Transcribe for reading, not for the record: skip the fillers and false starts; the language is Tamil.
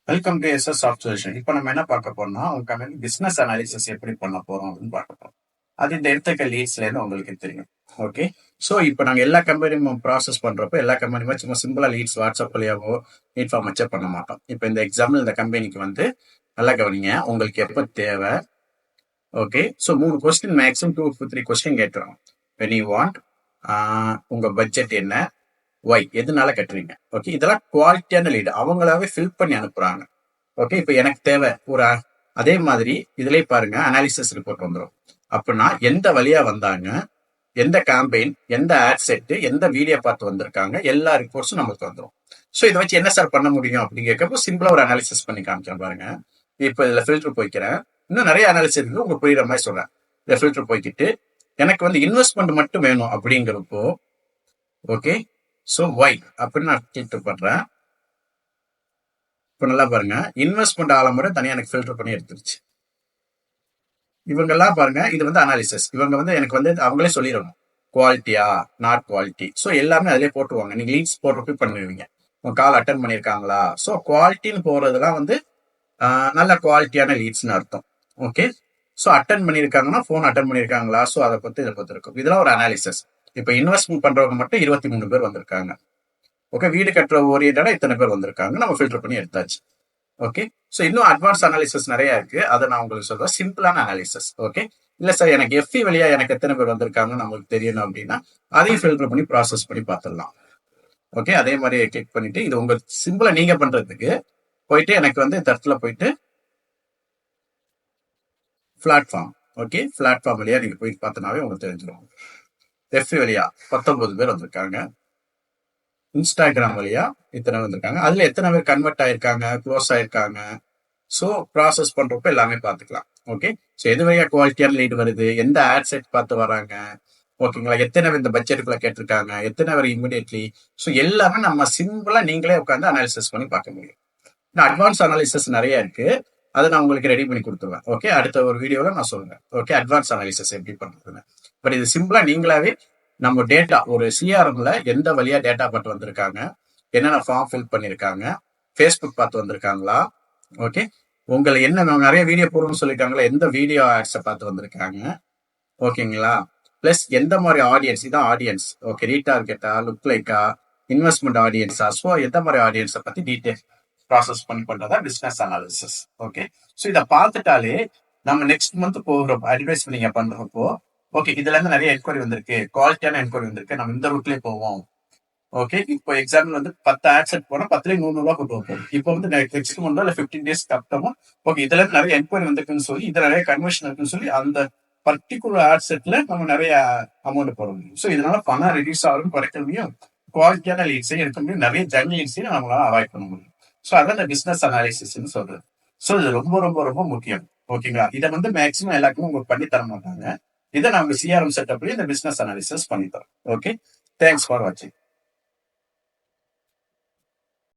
Welcome to SS soft solution. இப்போ நம்ம என்ன பார்க்க போறோம்னா, உங்க கம்பெனி பிசினஸ் அனாலிசிஸ் எப்படி பண்ண போறோம் அப்படின்னு பார்க்க போறோம். அது இந்த எடுத்துக்க லீட்ஸ்ல இருந்து உங்களுக்கு தெரியும். ஓகே, ஸோ இப்போ நாங்கள் எல்லா கம்பெனியும் ப்ராசஸ் பண்றப்போ எல்லா கம்பெனியுமே சும்மா சிம்பிளா லீட்ஸ் வாட்ஸ்அப் வழியாவோ லீட் ஃபார்ம் வச்சே பண்ண மாட்டோம். இப்போ இந்த எக்ஸாம்பிள் இந்த கம்பெனிக்கு வந்து நல்லா கவனிங்க, உங்களுக்கு எப்போ தேவை. Okay, so 3 question maximum 2 to 3 question கேட்டுருவோம். வென் யூ வாண்ட், உங்க பட்ஜெட் என்ன, ஒய் எதுனால கட்டுறீங்க. ஓகே, இதெல்லாம் குவாலிட்டியான லீடு அவங்களாவே ஃபில் பண்ணி அனுப்புறாங்க. ஓகே, இப்போ எனக்கு தேவை ஒரு அதே மாதிரி இதுலயே பாருங்க அனாலிசிஸ் ரிப்போர்ட் வந்துடும். அப்படின்னா எந்த வழியா வந்தாங்க, எந்த கேம்பெயின், எந்த ஆட் செட், எந்த வீடியோ பார்த்து வந்திருக்காங்க, எல்லா ரிப்போர்ட்ஸும் நமக்கு வந்துடும். ஸோ இதை வச்சு என்ன சார் பண்ண முடியும் அப்படிங்கிறப்போ சிம்பிளா ஒரு அனாலிசிஸ் பண்ணி காமிக்கிறேன் பாருங்க. இப்போ இதுல ஃபில்டர் போய்க்கிறேன். இன்னும் நிறைய அனாலிசிஸ் இருக்கு, உங்களுக்கு புரியுற மாதிரி சொல்றேன். இதை ஃபில்டர் போய்க்கிட்டு எனக்கு வந்து இன்வெஸ்ட்மெண்ட் மட்டும் வேணும் அப்படிங்கிறப்போ ஓகே, ஸோ ஒய் அப்படின்னு நான் ஃபில்டர் பண்றேன். இப்போ நல்லா பாருங்க, இன்வெஸ்ட்மெண்ட் ஆலமுறை தனியாக எனக்கு ஃபில்டர் பண்ணி எடுத்துருச்சு. இவங்கெல்லாம் பாருங்க, இது வந்து அனாலிசிஸ். இவங்க வந்து எனக்கு வந்து அவங்களே சொல்லிடணும் குவாலிட்டியா நாட் குவாலிட்டி. ஸோ எல்லாமே அதிலே போட்டுருவாங்க. நீங்க லீட்ஸ் போடுறப்ப பண்ணுவீங்க, உங்க கால் அட்டன் பண்ணியிருக்காங்களா. ஸோ குவாலிட்டின்னு போறதெல்லாம் வந்து நல்ல குவாலிட்டியான லீட்ஸ்னு அர்த்தம். ஓகே, ஸோ அட்டன் பண்ணியிருக்காங்கன்னா ஃபோன் அட்டன் பண்ணியிருக்காங்களா. ஸோ அதை பத்தி இதை பத்தி இருக்கும். இதெல்லாம் ஒரு அனாலிசிஸ். இப்போ இன்வெஸ்ட்மெண்ட் பண்றவங்க மட்டும் 23 பேர் வந்திருக்காங்க. ஓகே, வீடு கட்டுற ஓரியன்டா இத்தனை பேர் வந்திருக்காங்க, நம்ம ஃபில்டர் பண்ணி எடுத்தாச்சு. ஓகே, ஸோ இன்னும் அட்வான்ஸ் அனாலிசிஸ் நிறைய இருக்கு, அதை நான் உங்களுக்கு சொல்றேன். சிம்பிளான அனாலிசிஸ். ஓகே, இல்ல சார் எனக்கு எஃப்இ வழியா எனக்கு எத்தனை பேர் வந்திருக்காங்க நமக்கு தெரியணும் அப்படின்னா அதையும் ஃபில்டர் பண்ணி ப்ராசஸ் பண்ணி பார்த்துடலாம். ஓகே, அதே மாதிரி கிளிக் பண்ணிட்டு இது உங்க சிம்பிளா நீங்க பண்றதுக்கு போயிட்டு எனக்கு வந்து இந்த இடத்துல போயிட்டு பிளாட்ஃபார்ம். ஓகே, பிளாட்ஃபார்ம் வழியா நீங்க போயிட்டு பார்த்தனாவே உங்களுக்கு தெரிஞ்சிடும். எஃப்இ வழியா 19 பேர் வந்திருக்காங்க. இன்ஸ்டாகிராம் வழியா இத்தனை வந்திருக்காங்க. அதுல எத்தனை பேர் கன்வெர்ட் ஆயிருக்காங்க, க்ளோஸ் ஆயிருக்காங்க. ஸோ ப்ராசஸ் பண்றப்ப எல்லாமே பார்த்துக்கலாம். ஓகே, ஸோ எது வழியா குவாலிட்டியான லீடு வருது, எந்த ஆட் செட் பார்த்து வராங்க, ஓகேங்களா, எத்தனை பேர் இந்த பட்ஜெட்டுக்குள்ள கேட்டிருக்காங்க, எத்தனை பேர் இமிடியட்லி. ஸோ எல்லாமே நம்ம சிம்பிளா நீங்களே உட்காந்து அனாலிசிஸ் பண்ணி பார்க்க முடியும். இந்த அட்வான்ஸ் அனாலிசிஸ் நிறைய இருக்கு, அதை நான் உங்களுக்கு ரெடி பண்ணி கொடுத்துருவேன். ஓகே, அடுத்த ஒரு வீடியோல நான் சொல்றேன். ஓகே, அட்வான்ஸ் அனாலிசிஸ் எப்படி பண்றதுன்னு. பட் இது சிம்பிளா நீங்களாவே நம்ம டேட்டா ஒரு சிஆர்எம்ல எந்த வழியா டேட்டா பார்த்து வந்திருக்காங்க, என்னென்ன ஃபார்ம் ஃபில் பண்ணிருக்காங்க, ஃபேஸ்புக் பார்த்து வந்திருக்காங்களா. ஓகே, உங்களை என்ன நிறைய வீடியோ போடுறோம்னு சொல்லியிருக்காங்களா, எந்த வீடியோ ஆட்ஸை பார்த்து வந்திருக்காங்க. ஓகேங்களா, பிளஸ் எந்த மாதிரி ஆடியன்ஸ், இதான் ஆடியன்ஸ். ஓகே, ரீடார்கெட்டா, லுக் லைக்கா, இன்வெஸ்ட்மெண்ட் ஆடியன்ஸா. ஸோ எந்த மாதிரி ஆடியன்ஸை பத்தி டீட்டெயில் ப்ராசஸ் பண்ணி பண்றதா பிசினஸ் அனாலிசிஸ். ஓகே, ஸோ இதை பார்த்துட்டாலே நம்ம நெக்ஸ்ட் மந்த் போகிறோம் அட்வைஸ் நீங்க பண்றப்போ ஓகே, இதுல இருந்து நிறைய என்கொயரி வந்திருக்கு, குவாலிட்டியான என்கொயரி வந்திருக்கு, நம்ம இந்த ரூட்லயே போவோம். ஓகே, இப்போ எக்ஸாம்பிள் வந்து 10 ஆட் செட் போனா 10 100 கொண்டு வைப்போம். இப்போ வந்து நெக்ஸ்ட் மந்த் இல்ல 15 டேஸ் கட்டமோ ஓகே, இதுல இருந்து நிறைய என்கொயரி வந்திருக்குன்னு சொல்லி, இதுல நிறைய கன்வர்ஷன் இருக்குன்னு சொல்லி அந்த பர்டிகுலர் ஆட் செட்ல நம்ம நிறைய அமௌண்ட் போட முடியும். ஸோ இதனால பணம் ரெடியூஸ் ஆகும், குறைக்க முடியும், குவாலிட்டியான லீட்ஸையும் எடுக்க முடியும், நிறைய ஜர்னல் லீட்ஸையும் நம்மளால அவாய்ட் பண்ண முடியும். ஸோ அதான் இந்த பிசினஸ் அனாலிசிஸ்ன்னு சொல்றது. ஸோ இது ரொம்ப ரொம்ப ரொம்ப முக்கியம். ஓகேங்களா, இதை வந்து மேக்ஸிமம் எல்லாருக்குமே உங்களுக்கு பண்ணி தர மாட்டாங்க. இதை நாங்கள் சிஆர்எம் செட்டப்லயே இந்த பிசினஸ் அனாலிசிஸ் பண்ணி தரோம். ஓகே, தேங்க்ஸ் ஃபார் வாட்சிங்.